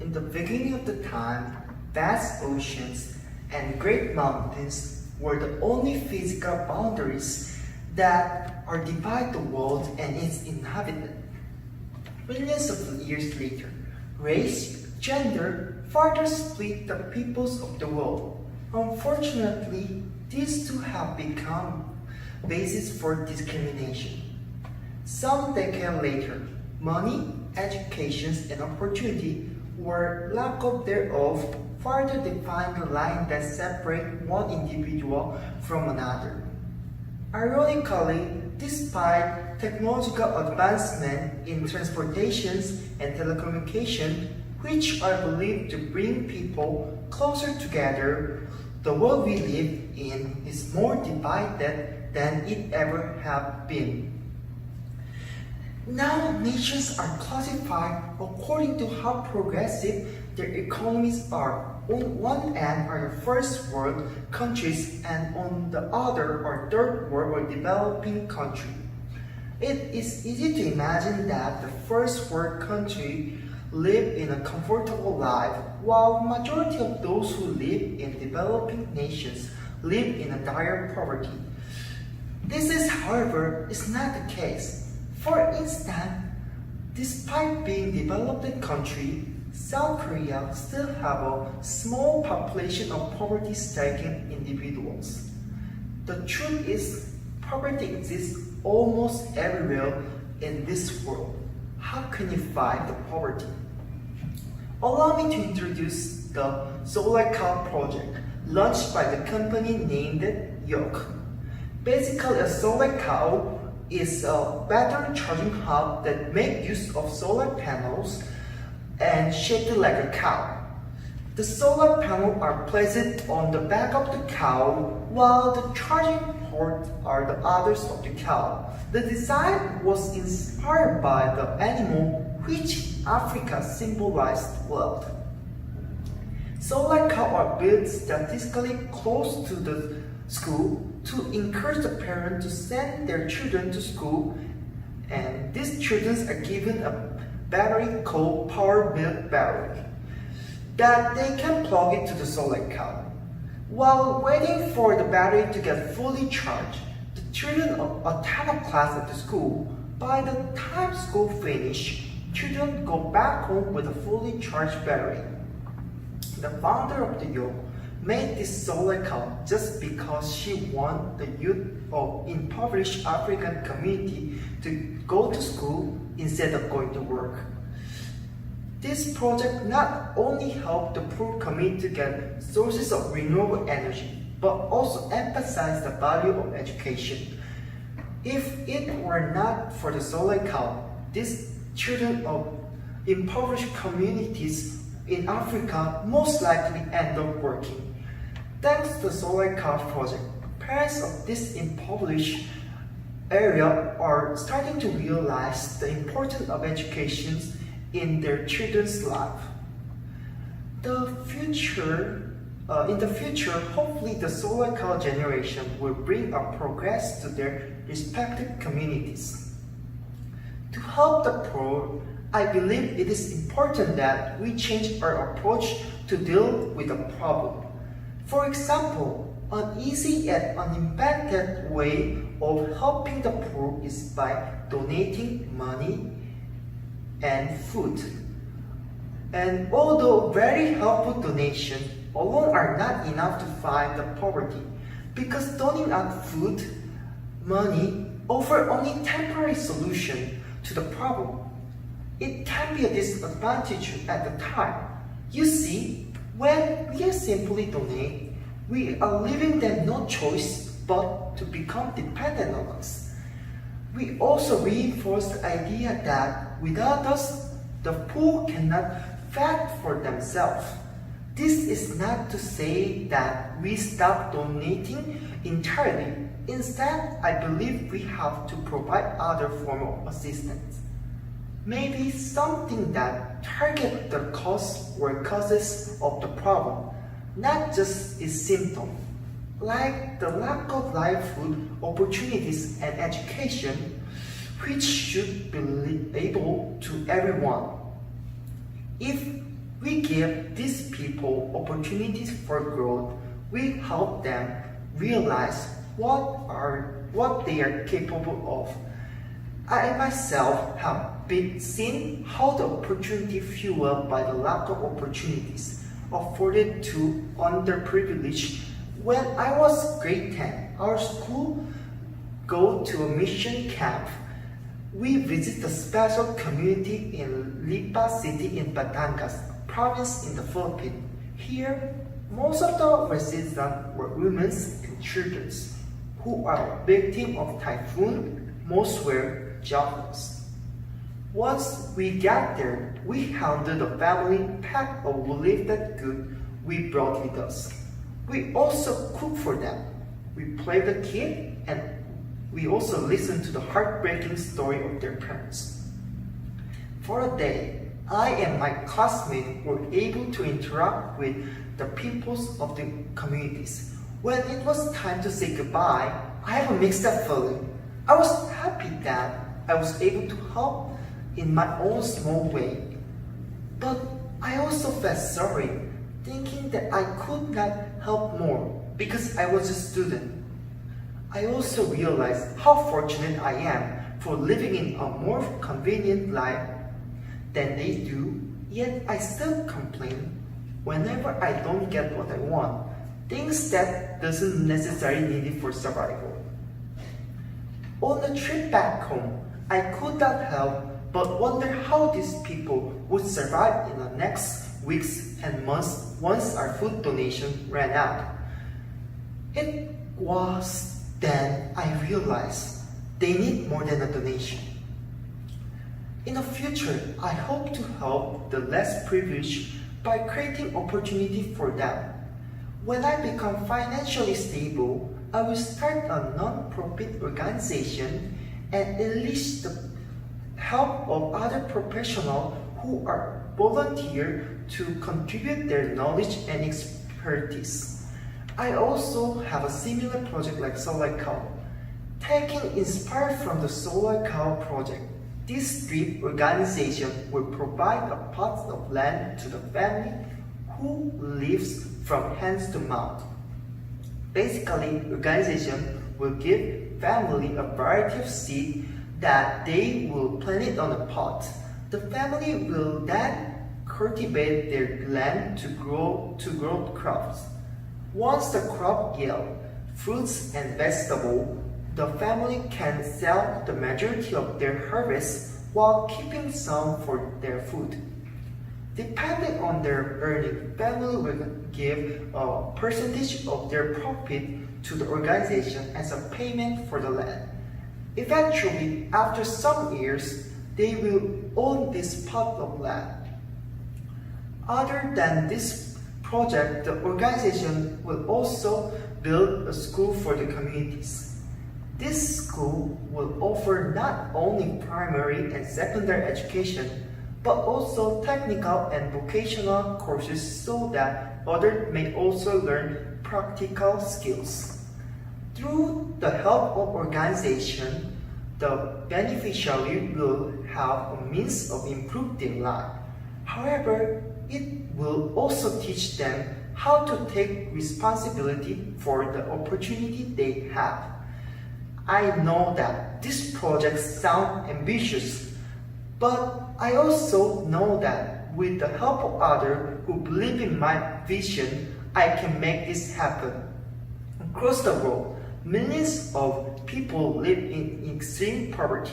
In the beginning of the time, vast oceans and great mountains were the only physical boundaries that are divide the world and its inhabitant. Millions of years later, race, gender further split the peoples of the world. Unfortunately, these two have become basis for discrimination. Some decades later, money, education, and opportunity, or lack of thereof, further define the line that separate one individual from another. Ironically, despite technological advancement in transportations and telecommunication, which are believed to bring people closer together, the world we live in is more divided than it ever have been. Now, nations are classified according to how progressive their economies are. On one end are the first world countries, and on the other are third world or developing countries. It is easy to imagine that the first world country live in a comfortable life, while majority of those who live in developing nations live in a dire poverty. This is, however, is not the case. For instance, despite being developed country, South Korea still have a small population of poverty-stricken individuals. The truth is, poverty exists almost everywhere in this world. How can you fight the poverty? Allow me to introduce the solar cow project, launched by the company named Yoke. Basically, a solar cow is a battery charging hub that makes use of solar panels and shaped like a cow. The solar panels are placed on the back of the cow, while the charging ports are the others of the cow. The design was inspired by the animal which in Africa symbolized wealth. Solar cows are built statistically close to the school to encourage the parents to send their children to school, and these children are given a battery called power milk battery that they can plug into the solar cow. While waiting for the battery to get fully charged, the children attend a class at the school. By the time school finishes, children go back home with a fully charged battery. The founder of the Yoke made this solar cow just because she wanted the youth of impoverished African community to go to school instead of going to work. This project not only helped the poor community get sources of renewable energy, but also emphasized the value of education. If it were not for the solar cow, these children of impoverished communities in Africa most likely end up working. Thanks to the solar cow project, parents of this impoverished area are starting to realize the importance of education in their children's life. In the future, hopefully the solar cow generation will bring a progress to their respective communities. To help the poor, I believe it is important that we change our approach to deal with the problem. For example, an easy yet uninvented way of helping the poor is by donating money and food. And although very helpful donations alone are not enough to fight the poverty, because donating out food, money offer only temporary solution to the problem. It can be a disadvantage at the time. You see, when we simply donate, we are leaving them no choice but to become dependent on us. We also reinforce the idea that without us, the poor cannot fend for themselves. This is not to say that we stop donating entirely. Instead, I believe we have to provide other forms of assistance. Maybe something that targets the cause or causes of the problem, not just its symptom, like the lack of livelihood opportunities and education, which should be able to everyone. If We give these people opportunities for growth. We help them realize what they are capable of. I myself have been seen how the opportunity fueled by the lack of opportunities afforded to underprivileged. When I was grade 10, our school go to a mission camp. We visit the special community in Lipa City in Batangas, province in the Philippines. Here, most of the residents were women and children who are victims of typhoon. Most were jobless. Once we got there, we handed a family pack of related goods we brought with us. We also cooked for them. We played the kid and we also listened to the heartbreaking story of their parents. For a day, I and my classmates were able to interact with the peoples of the communities. When it was time to say goodbye, I have a mixed up feeling. I was happy that I was able to help in my own small way. But I also felt sorry, thinking that I could not help more because I was a student. I also realized how fortunate I am for living in a more convenient life than they do, yet I still complain whenever I don't get what I want, things that doesn't necessarily need it for survival. On the trip back home, I could not help but wonder how these people would survive in the next weeks and months once our food donation ran out. It was then I realized they need more than a donation. In the future, I hope to help the less privileged by creating opportunity for them. When I become financially stable, I will start a non-profit organization and enlist the help of other professionals who are volunteer to contribute their knowledge and expertise. I also have a similar project like Solar Cow. Taking inspired from the Solar Cow project, this street organization will provide a plot of land to the family who lives from hand to mouth. Basically, the organization will give family a variety of seed that they will plant it on a pot. The family will then cultivate their land to grow crops. Once the crop yield fruits and vegetables, the family can sell the majority of their harvest while keeping some for their food. Depending on their earning, family will give a percentage of their profit to the organization as a payment for the land. Eventually, after some years, they will own this plot of land. Other than this project, the organization will also build a school for the communities. This school will offer not only primary and secondary education, but also technical and vocational courses so that others may also learn practical skills. Through the help of organization, the beneficiary will have a means of improving their life. However, it will also teach them how to take responsibility for the opportunity they have. I know that these projects sound ambitious, but I also know that with the help of others who believe in my vision, I can make this happen. Across the world, millions of people live in extreme poverty.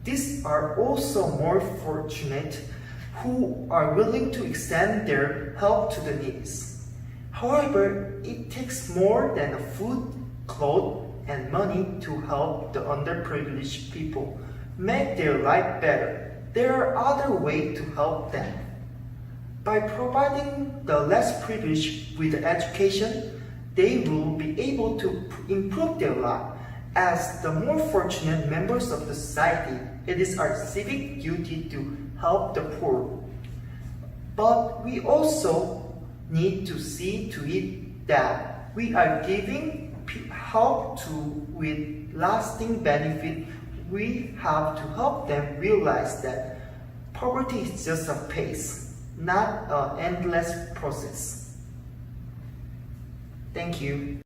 These are also more fortunate who are willing to extend their help to the needy. However, it takes more than food, clothes, and money to help the underprivileged people make their life better. There are other ways to help them. By providing the less privileged with education, they will be able to improve their life. As the more fortunate members of the society, it is our civic duty to help the poor. But we also need to see to it that we are giving help to with lasting benefit. We have to help them realize that poverty is just a phase. not an endless process. Thank you.